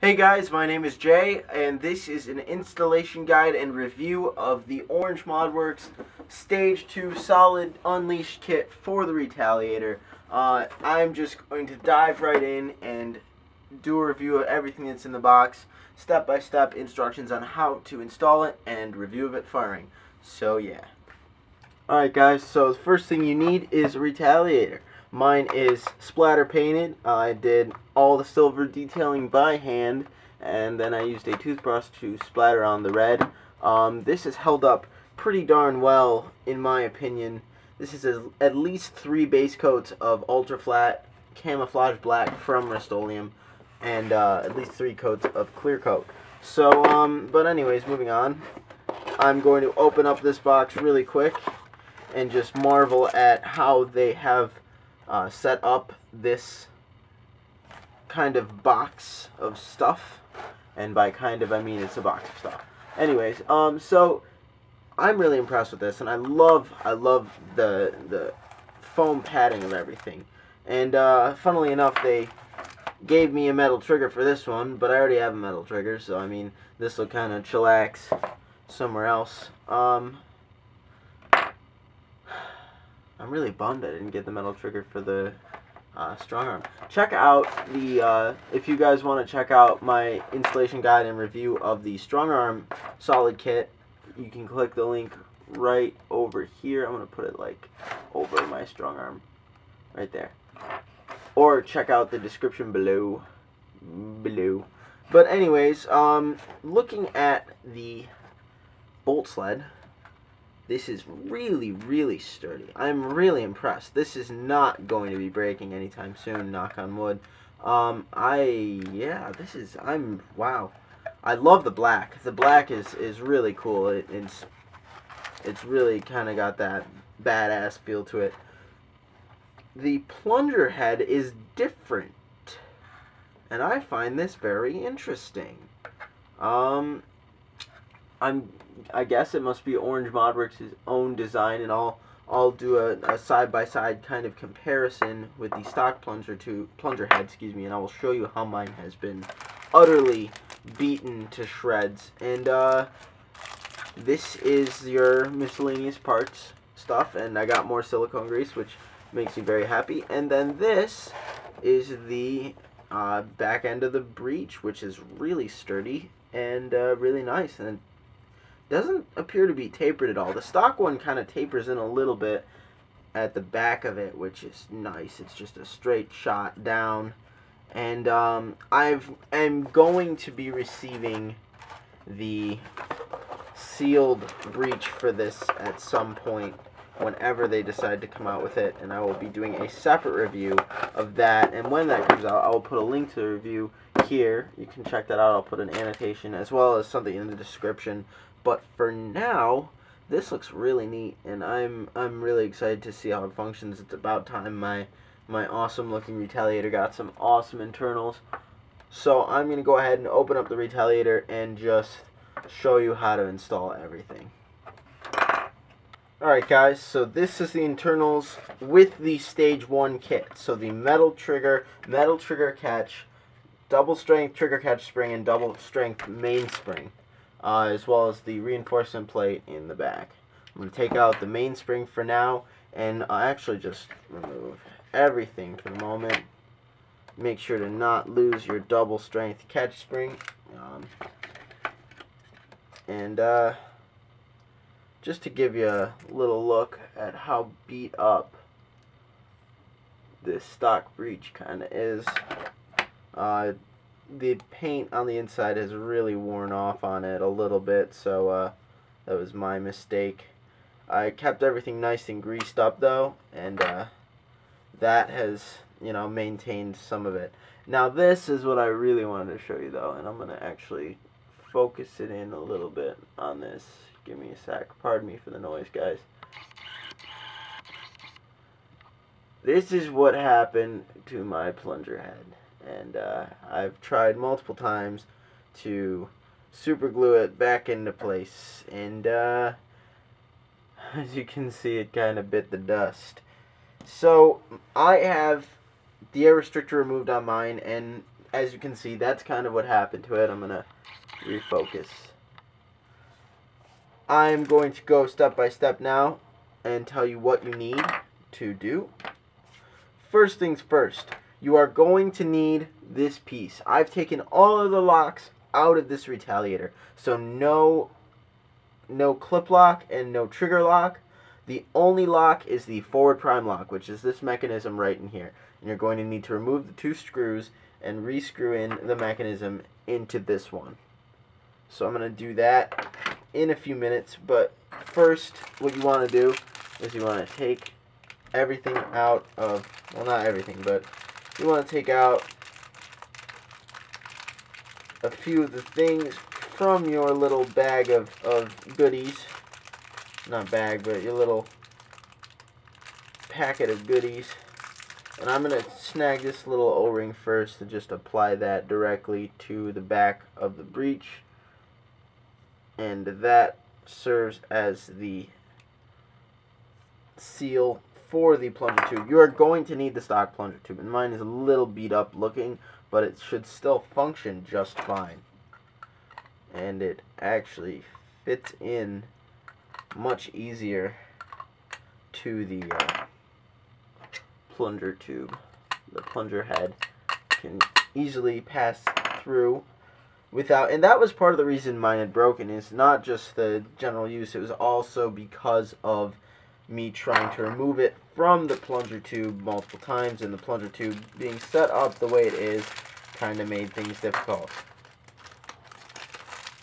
Hey guys, my name is Jay, and this is an installation guide and review of the Orange ModWorks Stage 2 Solid Unleashed kit for the Retaliator. I'm just going to dive right in and do a review of everything that's in the box, step-by-step instructions on how to install it, and review of it firing. So yeah. Alright guys, so the first thing you need is a Retaliator. Mine is splatter painted. I did all the silver detailing by hand, and then I used a toothbrush to splatter on the red. This has held up pretty darn well, in my opinion. This is at least 3 base coats of ultra flat camouflage black from Rust-Oleum, and at least 3 coats of clear coat. So, but anyways, moving on. I'm going to open up this box really quick and just marvel at how they have set up this kind of box of stuff, and by kind of I mean it's a box of stuff. Anyways, so I'm really impressed with this, and I love the foam padding of everything. And funnily enough, they gave me a metal trigger for this one, but I already have a metal trigger, so I mean this will kind of chillax somewhere else. I'm really bummed I didn't get the metal trigger for the strong arm. Check out the, if you guys want to check out my installation guide and review of the strong arm solid kit, you can click the link right over here. I'm going to put it like over my strong arm, right there. Or check out the description below. But anyways, looking at the bolt sled, this is really sturdy. I'm really impressed. This is not going to be breaking anytime soon, knock on wood. Wow. I love the black. The black is really cool. It's really kind of got that badass feel to it. The plunger head is different, and I find this very interesting. I guess it must be Orange ModWorks' own design, and I'll do a side-by-side kind of comparison with the stock plunger head, and I will show you how mine has been utterly beaten to shreds. And this is your miscellaneous parts stuff, and I got more silicone grease, which makes me very happy. And then this is the back end of the breech, which is really sturdy and really nice, and doesn't appear to be tapered at all. The stock one kind of tapers in a little bit at the back of it, which is nice. It's just a straight shot down. And I'm going to be receiving the sealed breech for this at some point whenever they decide to come out with it, and I will be doing a separate review of that. And when that comes out, I will put a link to the review here. You can check that out. I'll put an annotation as well as something in the description. But for now, this looks really neat, and I'm really excited to see how it functions. It's about time my awesome looking Retaliator got some awesome internals. So I'm going to go ahead and open up the Retaliator and just show you how to install everything. Alright guys, so this is the internals with the Stage 1 kit. So the metal trigger catch, double strength trigger catch spring, and double strength mainspring. As well as the reinforcement plate in the back. I'm going to take out the mainspring for now, and I'll actually just remove everything for the moment. Make sure to not lose your double strength catch spring. Just to give you a little look at how beat up this stock breech kind of is. The paint on the inside has really worn off on it a little bit, so that was my mistake. I kept everything nice and greased up though, and that has, maintained some of it. Now this is what I really wanted to show you though, and I'm going to actually focus it in a little bit on this. Give me a sec. Pardon me for the noise, guys. This is what happened to my plunger head. And I've tried multiple times to super glue it back into place, and as you can see, it kind of bit the dust. So I have the air restrictor removed on mine, and as you can see, that's kind of what happened to it. I'm going to refocus. I'm going to go step by step now and tell you what you need to do. First things first, you are going to need this piece. I've taken all of the locks out of this Retaliator, so no clip lock and no trigger lock. The only lock is the forward prime lock, which is this mechanism right in here. And you're going to need to remove the 2 screws and re-screw in the mechanism into this one. So I'm going to do that in a few minutes, but first what you want to do is you want to take everything out of, well, not everything, but you want to take out a few of the things from your little bag of goodies. Not bag, but your little packet of goodies. And I'm going to snag this little O-ring first and just apply that directly to the back of the breech. And that serves as the seal for the plunger tube. You are going to need the stock plunger tube, and mine is a little beat up looking, but it should still function just fine. And it actually fits in much easier to the plunger tube. The plunger head can easily pass through without, and that was part of the reason mine had broken. Is not just the general use, it was also because of me trying to remove it from the plunger tube multiple times, and the plunger tube being set up the way it is kind of made things difficult.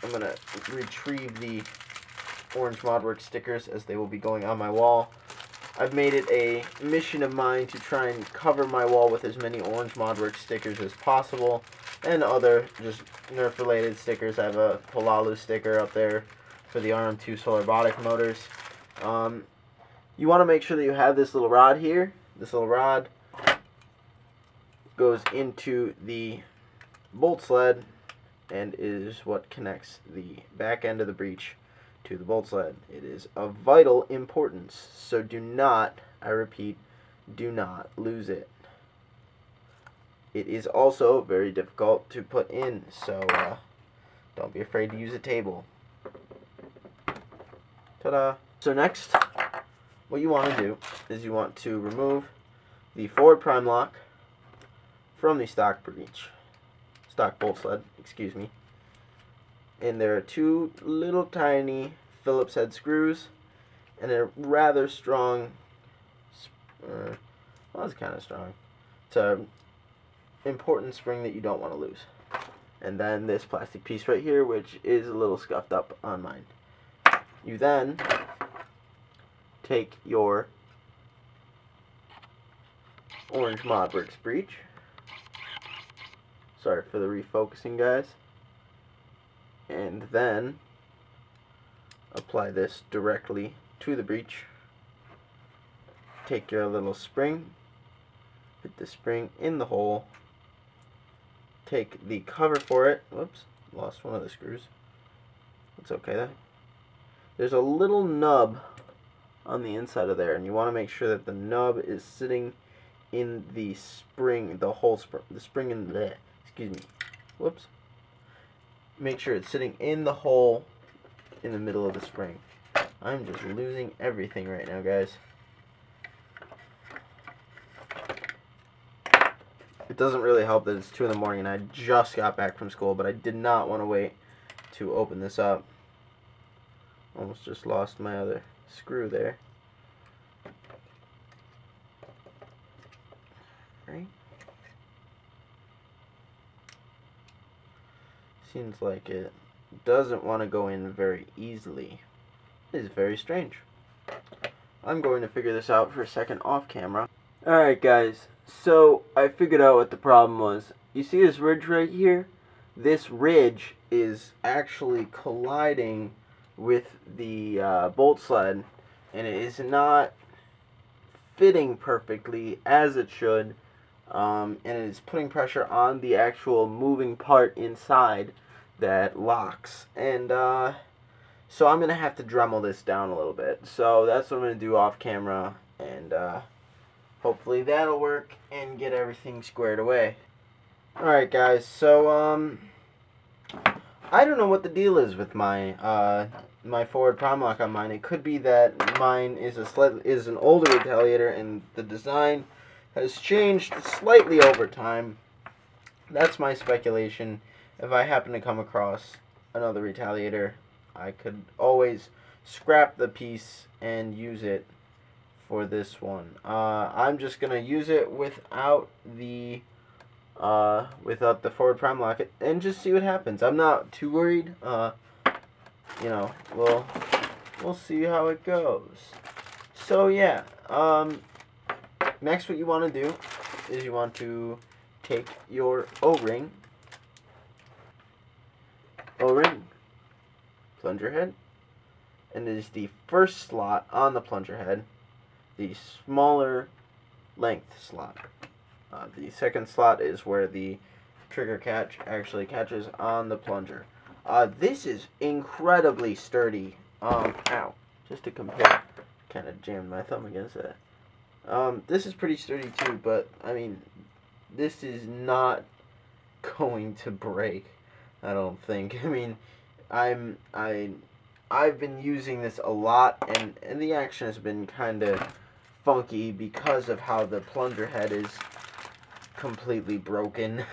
I'm going to retrieve the Orange Modworks stickers as they will be going on my wall. I've made it a mission of mine to try and cover my wall with as many Orange Modworks stickers as possible, and other just Nerf related stickers. I have a Polalu sticker up there for the RM2 solar robotic motors. You want to make sure that you have this little rod here. This little rod goes into the bolt sled and is what connects the back end of the breech to the bolt sled. It is of vital importance, so do not, I repeat, do not lose it. It is also very difficult to put in, so don't be afraid to use a table. Ta-da! So next, what you want to do is you want to remove the forward prime lock from the stock bolt sled, excuse me. And there are 2 little tiny Phillips head screws and a rather strong, well, it's kind of strong. It's an important spring that you don't want to lose. And then this plastic piece right here, which is a little scuffed up on mine. You then take your Orange Modworks breech. Sorry for the refocusing, guys. And then apply this directly to the breech. Take your little spring, put the spring in the hole, take the cover for it. Whoops, lost one of the screws. It's okay though. There's a little nub on the inside of there, and you want to make sure that the nub is sitting in the spring, the whole spring, the spring in the, excuse me, whoops. Make sure it's sitting in the hole in the middle of the spring. I'm just losing everything right now, guys. It doesn't really help that it's 2 in the morning and I just got back from school, but I did not want to wait to open this up. Almost just lost my other screw there. Right. Seems like it doesn't want to go in very easily. It is very strange. I'm going to figure this out for a second off camera. Alright guys, so I figured out what the problem was. You see this ridge right here? This ridge is actually colliding with the bolt sled, and it is not fitting perfectly as it should, and it is putting pressure on the actual moving part inside that locks. And so I'm going to have to Dremel this down a little bit. So that's what I'm going to do off camera, and hopefully that'll work and get everything squared away. Alright guys, so I don't know what the deal is with my my forward prime lock on mine. It could be that mine is an older Retaliator and the design has changed slightly over time. That's my speculation. If I happen to come across another Retaliator, I could always scrap the piece and use it for this one. I'm just gonna use it without the forward prime lock and just see what happens. I'm not too worried. You know, we'll see how it goes. So yeah, next what you want to do is you want to take your O-ring, plunger head, and it is the first slot on the plunger head, the smaller length slot. The second slot is where the trigger catch actually catches on the plunger. This is incredibly sturdy. Ow. Just to compare, kind of jammed my thumb against that. This is pretty sturdy too, but, I mean, this is not going to break, I don't think. I mean, I've been using this a lot, and the action has been kind of funky because of how the plunger head is completely broken.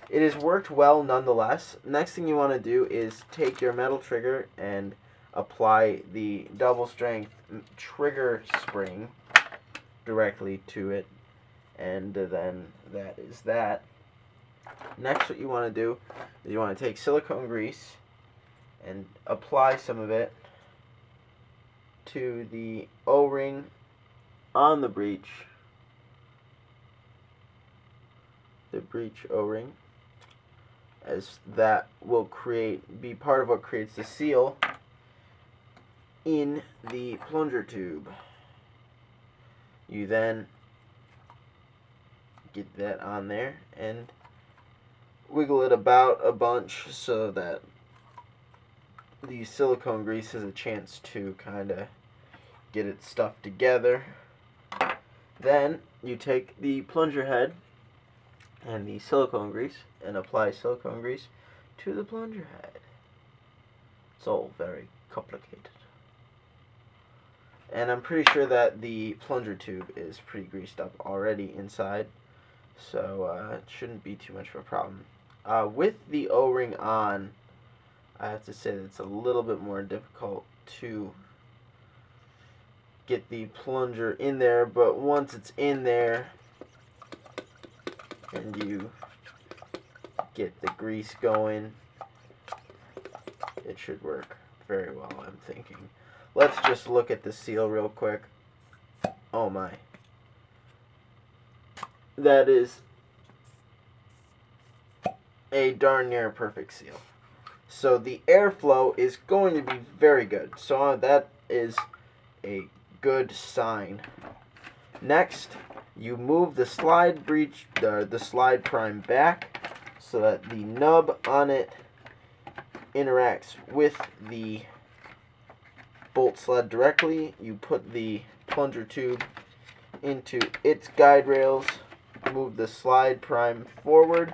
It has worked well nonetheless. Next thing you want to do is take your metal trigger and apply the double strength trigger spring directly to it, and then that is that. Next what you want to do is you want to take silicone grease and apply some of it to the O-ring on the breech. The breech O-ring, as that will be part of what creates the seal in the plunger tube. You then get that on there and wiggle it about a bunch so that the silicone grease has a chance to kind of get it stuffed together. Then you take the plunger head and the silicone grease and apply silicone grease to the plunger head. It's all very complicated. And I'm pretty sure that the plunger tube is pretty greased up already inside, so it shouldn't be too much of a problem. With the O-ring on, I have to say that it's a little bit more difficult to get the plunger in there, but once it's in there and you get the grease going, it should work very well, I'm thinking. Let's just look at the seal real quick. Oh my. That is a darn near perfect seal. So the airflow is going to be very good. So that is a good sign. Next, you move the slide the slide prime back so that the nub on it interacts with the bolt sled directly. You put the plunger tube into its guide rails, move the slide prime forward,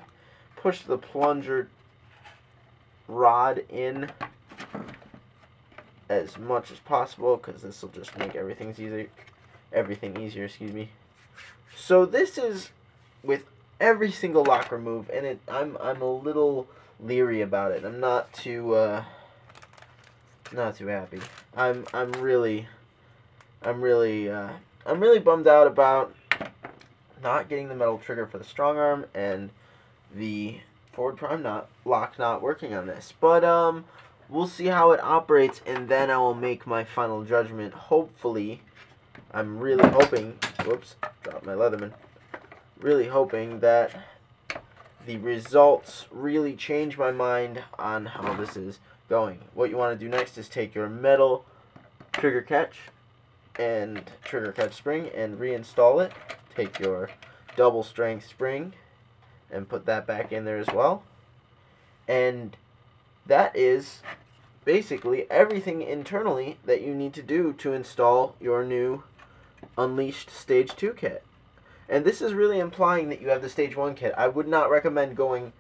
push the plunger rod in as much as possible, because this will just make everything easier, excuse me. So this is with every single locker move, and I'm a little leery about it. I'm not too happy. I'm really bummed out about not getting the metal trigger for the strong arm and the forward prime lock not working on this. But we'll see how it operates, and then I will make my final judgment. Hopefully, I'm really hoping, whoops, dropped my Leatherman. Really hoping that the results really change my mind on how this is going. What you want to do next is take your metal trigger catch and trigger catch spring and reinstall it. Take your double strength spring and put that back in there as well. And that is basically everything internally that you need to do to install your new Unleashed Stage 2 kit. And this is really implying that you have the Stage 1 kit. I would not recommend going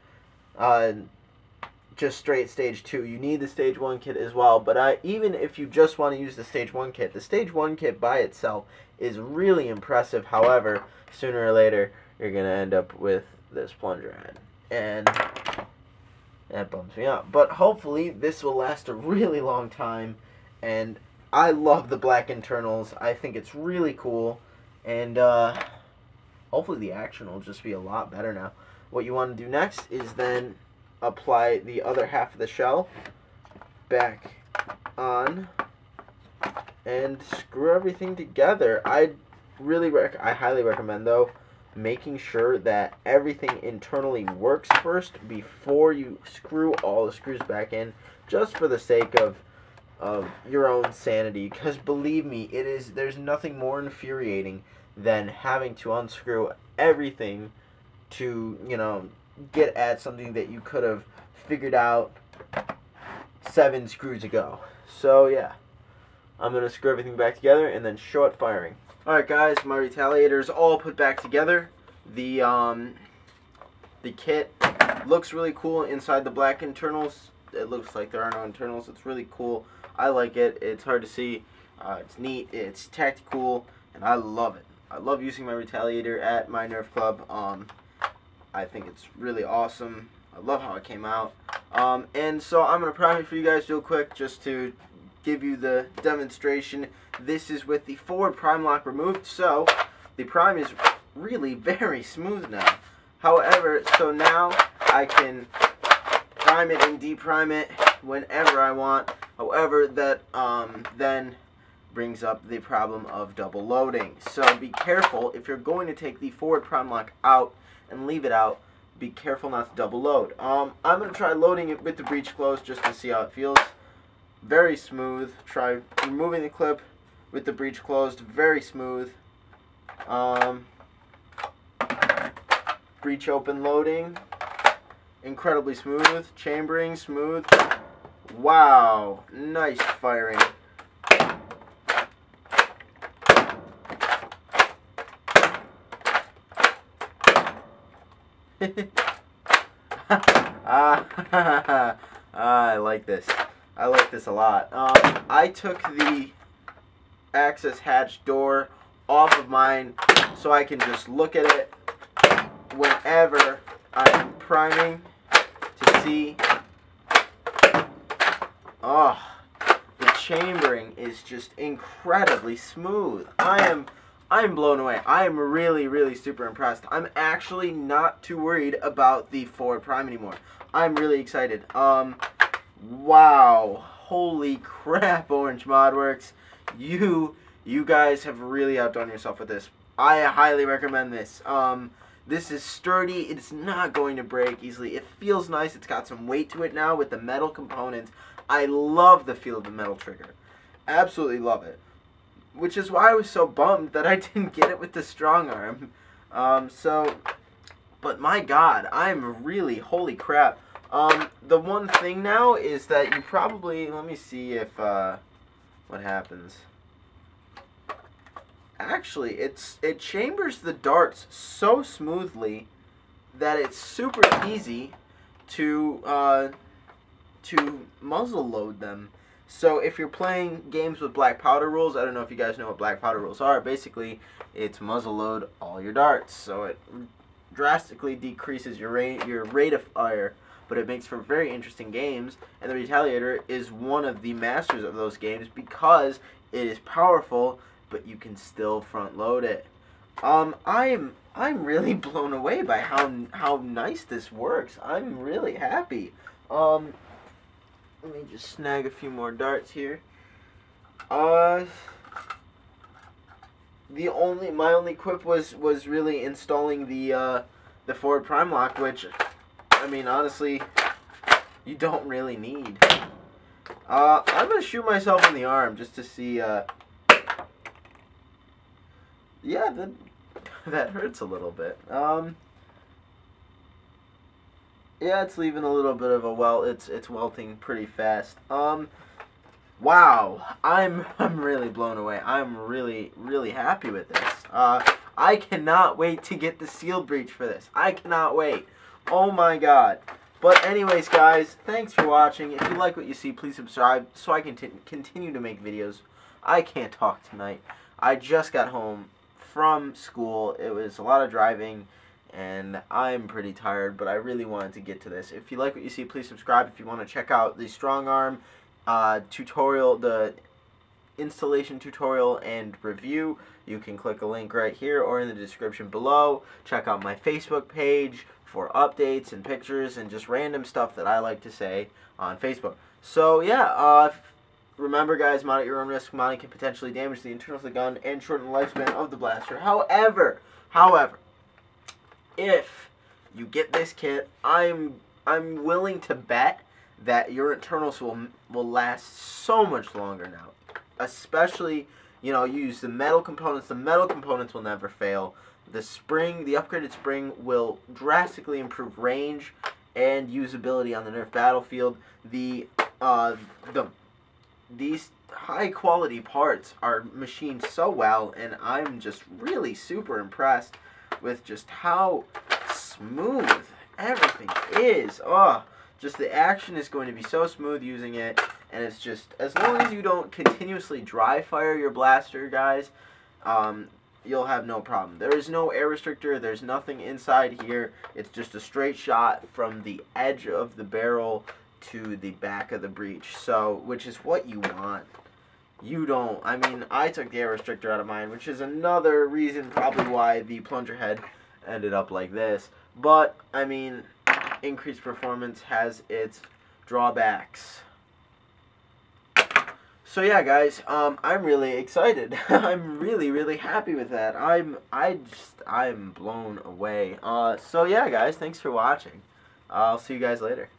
just straight Stage 2. You need the Stage 1 kit as well. But even if you just want to use the Stage 1 kit, the Stage 1 kit by itself is really impressive. However, sooner or later, you're going to end up with this plunger head. And that bums me out. But hopefully, this will last a really long time. And I love the black internals. I think it's really cool. And hopefully the action will just be a lot better now. What you want to do next is then apply the other half of the shell back on and screw everything together. I highly recommend, though, making sure that everything internally works first before you screw all the screws back in, just for the sake of your own sanity. Because believe me, there's nothing more infuriating than having to unscrew everything to, you know, get at something that you could have figured out 7 screws ago. So yeah, I'm going to screw everything back together and then show it firing. Alright guys, my Retaliator is all put back together. The kit looks really cool inside the black internals. It looks like there are no internals. It's really cool. I like it. It's hard to see. It's neat. It's tactical, and I love it. I love using my Retaliator at my Nerf club. I think it's really awesome. I love how it came out. And so I'm going to prime it for you guys real quick just to give you the demonstration. This is with the forward prime lock removed, so the prime is really very smooth now. However, so now I can prime it and deprime it whenever I want. However, that then brings up the problem of double loading. So be careful if you're going to take the forward prime lock out and leave it out. Be careful not to double load. I'm going to try loading it with the breech closed just to see how it feels. Very smooth. Try removing the clip with the breech closed. Very smooth. Breech open loading. Incredibly smooth. Chambering smooth. Wow. Nice firing. I like this. I like this a lot. I took the access hatch door off of mine so I can just look at it whenever I'm priming to see. Oh, the chambering is just incredibly smooth. I'm blown away. I am really super impressed. I'm actually not too worried about the forward prime anymore. I'm really excited. Wow. Holy crap, Orange ModWorks. You guys have really outdone yourself with this. I highly recommend this. This is sturdy. It's not going to break easily. It feels nice. It's got some weight to it now with the metal components. I love the feel of the metal trigger. Absolutely love it. Which is why I was so bummed that I didn't get it with the strong arm. But my God, I'm really, holy crap. The one thing now is that you probably, let me see if, what happens. Actually, it chambers the darts so smoothly that it's super easy to muzzle load them. So if you're playing games with black powder rules, I don't know if you guys know what black powder rules are. Basically, it's muzzle load all your darts. So it drastically decreases your rate of fire, but it makes for very interesting games. And the Retaliator is one of the masters of those games because it is powerful, but you can still front load it. I'm really blown away by how nice this works. I'm really happy. Let me just snag a few more darts here. My only quip was really installing the forward prime lock, which, I mean, honestly, you don't really need. I'm gonna shoot myself in the arm just to see. Yeah, that hurts a little bit. Yeah, it's leaving a little bit of a welt. It's welting pretty fast. Wow, I'm really blown away. I'm really happy with this. I cannot wait to get the sealed breech for this. I cannot wait. Oh my god. But anyways, guys, thanks for watching. If you like what you see, please subscribe so I can continue to make videos. I can't talk tonight. I just got home from school. It was a lot of driving, and I'm pretty tired, but I really wanted to get to this. If you like what you see, please subscribe. If you want to check out the strong arm tutorial, the installation tutorial and review, you can click a link right here or in the description below. Check out my Facebook page for updates and pictures and just random stuff that I like to say on Facebook. So yeah, remember guys, mount at your own risk. Mounting can potentially damage the internals of the gun and shorten the lifespan of the blaster. However, if you get this kit, I'm willing to bet that your internals will last so much longer now. Especially, you know, you use the metal components. The metal components will never fail. The spring, the upgraded spring, will drastically improve range and usability on the Nerf battlefield. These high quality parts are machined so well, and I'm just really super impressed with just how smooth everything is. Oh, just the action is going to be so smooth using it, and it's just, as long as you don't continuously dry fire your blaster, guys, you'll have no problem. There is no air restrictor. There's nothing inside here. It's just a straight shot from the edge of the barrel to the back of the breech, so, which is what you want. You don't, I mean, I took the air restrictor out of mine, which is another reason probably why the plunger head ended up like this. But, I mean, increased performance has its drawbacks. So yeah, guys, I'm really excited. I'm really happy with that. I'm blown away. So yeah, guys, thanks for watching. I'll see you guys later.